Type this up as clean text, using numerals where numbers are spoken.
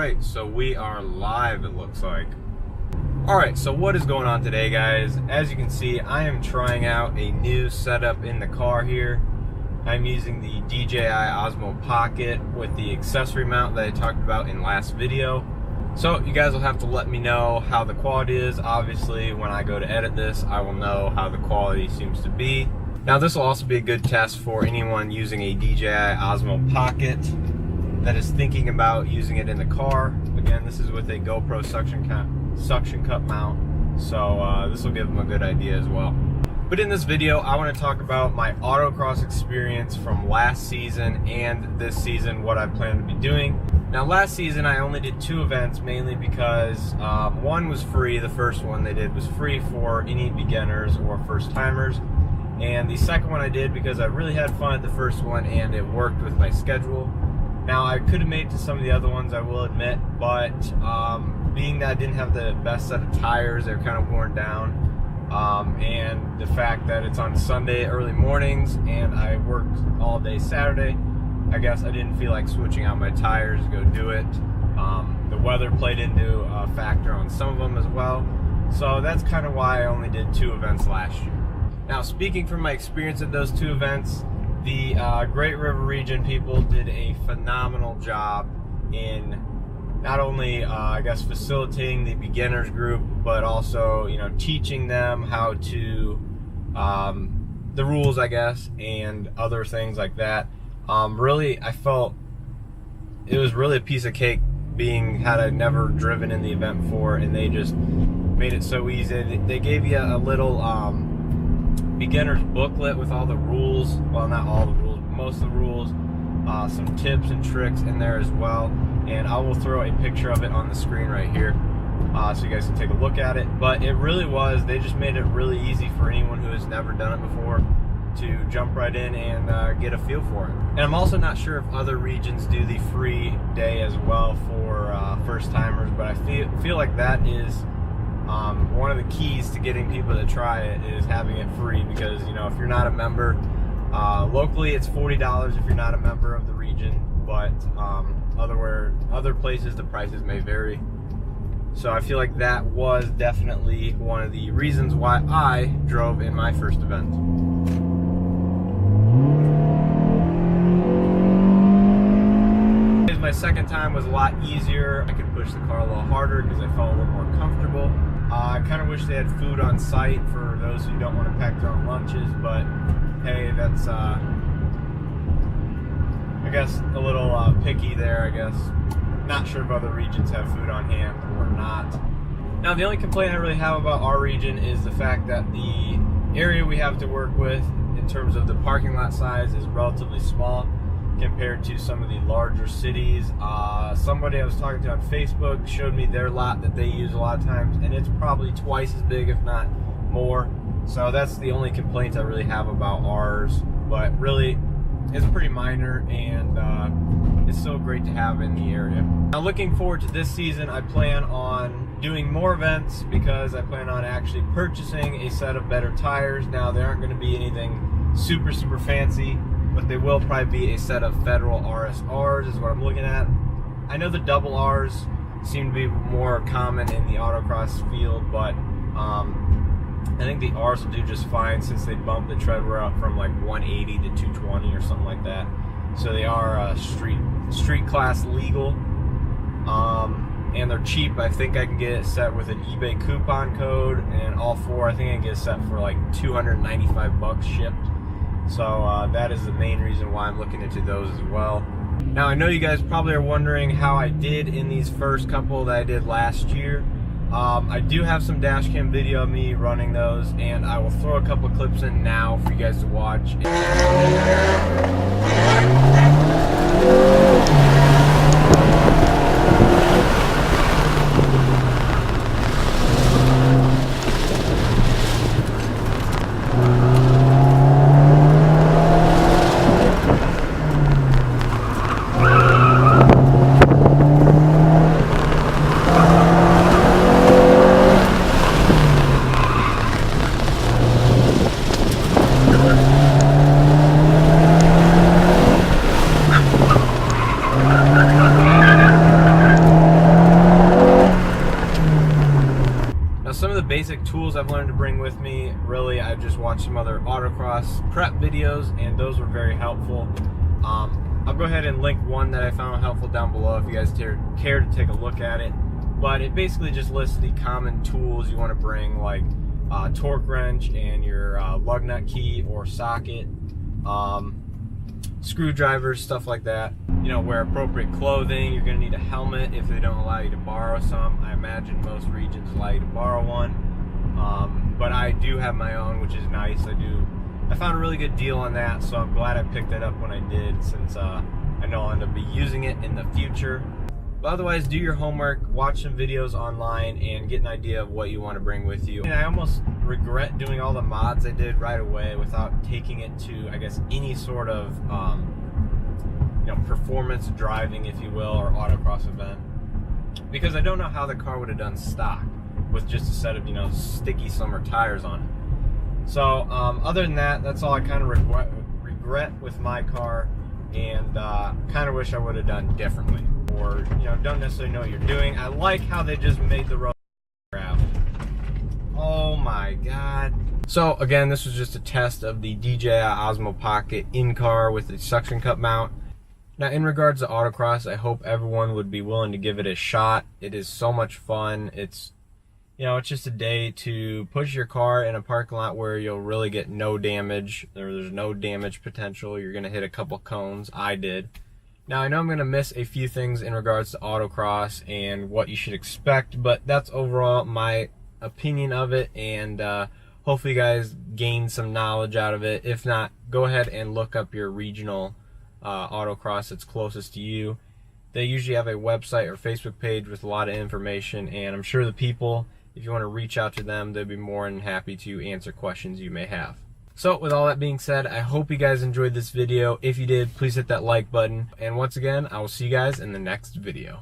Alright, so we are live, it looks like. Alright, so what is going on today, guys? As you can see, I am trying out a new setup in the car here. I'm using the DJI Osmo Pocket with the accessory mount that I talked about in last video. So you guys will have to let me know how the quality is. Obviously, when I go to edit this, I will know how the quality seems to be. Now, this will also be a good test for anyone using a DJI Osmo Pocket that is thinking about using it in the car. Again, this is with a GoPro suction cup mount, so this will give them a good idea as well. But in this video, I want to talk about my autocross experience from last season and this season, what I plan to be doing. Now, last season I only did 2 events, mainly because one was free. The first one they did was free for any beginners or first timers, and the second one I did because I really had fun at the first one and it worked with my schedule. Now, I could have made it to some of the other ones, I will admit, but being that I didn't have the best set of tires, they're kind of worn down, and the fact that it's on Sunday early mornings and I worked all day Saturday, I guess I didn't feel like switching out my tires to go do it. The weather played into a factor on some of them as well, so that's kind of why I only did 2 events last year. Now, speaking from my experience at those 2 events, the Great River region people did a phenomenal job in not only, I guess, facilitating the beginners group, but also, you know, teaching them how to, the rules, I guess, and other things like that. Really, I felt it was really a piece of cake had I never driven in the event before, and they just made it so easy. They gave you a little, beginner's booklet with all the rules, well, not all the rules, but most of the rules, some tips and tricks in there as well, and I will throw a picture of it on the screen right here so you guys can take a look at it. But it really was, they just made it really easy for anyone who has never done it before to jump right in and get a feel for it. And I'm also not sure if other regions do the free day as well for first timers, but I feel like that is one of the keys to getting people to try it, is having it free, because, you know, if you're not a member, locally it's $40 if you're not a member of the region, but other places the prices may vary. So I feel like that was definitely one of the reasons why I drove in my first event. My second time was a lot easier. I could push the car a little harder because I felt a little more comfortable. I kind of wish they had food on site for those who don't want to pack their own lunches, but hey, that's I guess a little picky there, I guess. Not sure if other regions have food on hand or not. Now, the only complaint I really have about our region is the fact that the area we have to work with in terms of the parking lot size is relatively small compared to some of the larger cities. Somebody I was talking to on Facebook showed me their lot that they use a lot of times, and it's probably twice as big, if not more. So that's the only complaint I really have about ours, but really it's pretty minor, and it's still great to have in the area. Now, looking forward to this season, I plan on doing more events because I plan on actually purchasing a set of better tires. Now, they aren't going to be anything super fancy, but they will probably be a set of Federal RSRs is what I'm looking at. I know the double Rs seem to be more common in the autocross field, but I think the Rs will do just fine since they bumped the treadwear up from like 180 to 220 or something like that. So they are street class legal, and they're cheap. I think I can get it set with an eBay coupon code, and all 4 I think I can get it set for like $295 shipped. So that is the main reason why I'm looking into those as well. Now, I know you guys probably are wondering how I did in these first couple that I did last year. I do have some dash cam video of me running those, and I will throw a couple of clips in now for you guys to watch. basic tools I've learned to bring with me. Really, I've just watched some other autocross prep videos, and those were very helpful. I'll go ahead and link one that I found helpful down below if you guys care to take a look at it. But it basically just lists the common tools you want to bring, like torque wrench and your lug nut key or socket, screwdrivers, stuff like that. You know, wear appropriate clothing. You're going to need a helmet if they don't allow you to borrow some. I imagine most regions allow you to borrow one, but I do have my own, which is nice. I found a really good deal on that, so I'm glad I picked it up when I did, since I know I'll end up using it in the future. But otherwise, do your homework, watch some videos online, and get an idea of what you want to bring with you. And I almost regret doing all the mods I did right away without taking it to, I guess, any sort of performance driving, if you will, or autocross event, because I don't know how the car would have done stock with just a set of sticky summer tires on it. So other than that, that's all I kind of regret with my car, and kind of wish I would have done differently, or don't necessarily know what you're doing. I like how they just made the road gravel. Oh my god. So again, this was just a test of the DJI Osmo Pocket in-car with the suction cup mount. Now, in regards to autocross, I hope everyone would be willing to give it a shot. It is so much fun. It's it's just a day to push your car in a parking lot where you'll really get no damage. There's no damage potential. You're going to hit a couple cones. I did. Now, I know I'm going to miss a few things in regards to autocross and what you should expect, but that's overall my opinion of it, and hopefully you guys gain some knowledge out of it. If not, go ahead and look up your regional autocross that's closest to you. They usually have a website or Facebook page with a lot of information, and I'm sure the people, if you want to reach out to them, they'll be more than happy to answer questions you may have. So with all that being said, I hope you guys enjoyed this video. If you did, please hit that like button, and once again, I will see you guys in the next video.